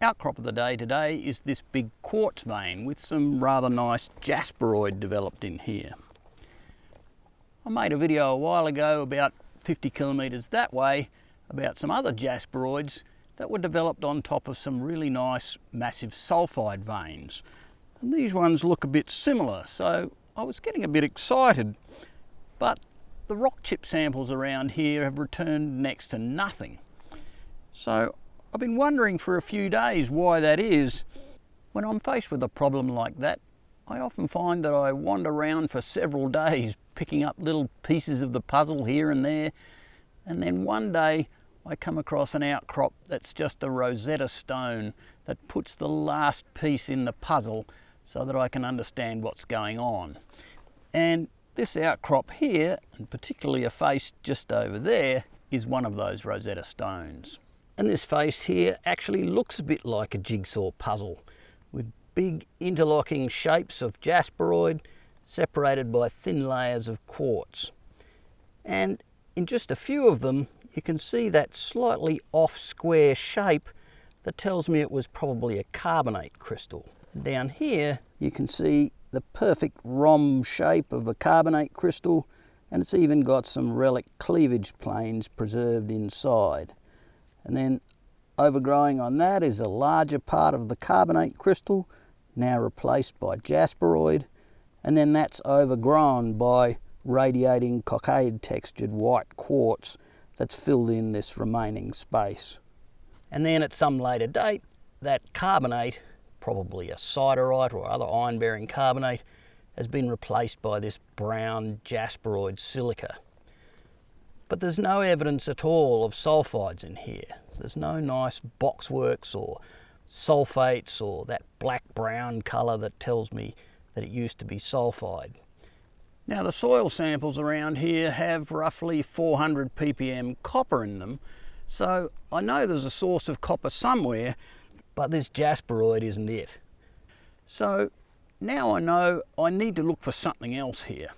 outcrop of the day today is this big quartz vein with some rather nice jasperoid developed in here. I made a video a while ago about 50 kilometres that way about some other jasperoids that were developed on top of some really nice massive sulfide veins. And these ones look a bit similar, so I was getting a bit excited. But the rock chip samples around here have returned next to nothing. So I've been wondering for a few days why that is. When I'm faced with a problem like that, I often find that I wander around for several days picking up little pieces of the puzzle here and there, and then one day I come across an outcrop that's just a Rosetta Stone that puts the last piece in the puzzle so that I can understand what's going on. And this outcrop here, and particularly a face just over there, is one of those Rosetta Stones. And this face here actually looks a bit like a jigsaw puzzle, with big interlocking shapes of jasperoid separated by thin layers of quartz. And in just a few of them, you can see that slightly off square shape that tells me it was probably a carbonate crystal. Down here, you can see the perfect rhomb shape of a carbonate crystal, and it's even got some relic cleavage planes preserved inside. And then overgrowing on that is a larger part of the carbonate crystal, now replaced by jasperoid, and then that's overgrown by radiating cockade textured white quartz that's filled in this remaining space. And then at some later date, that carbonate, probably a siderite or other iron-bearing carbonate, has been replaced by this brown jasperoid silica. But there's no evidence at all of sulfides in here. There's no nice boxworks or sulfates or that black-brown colour that tells me that it used to be sulfide. Now the soil samples around here have roughly 400 ppm copper in them, so I know there's a source of copper somewhere, but this jasperoid isn't it. So now I know I need to look for something else here.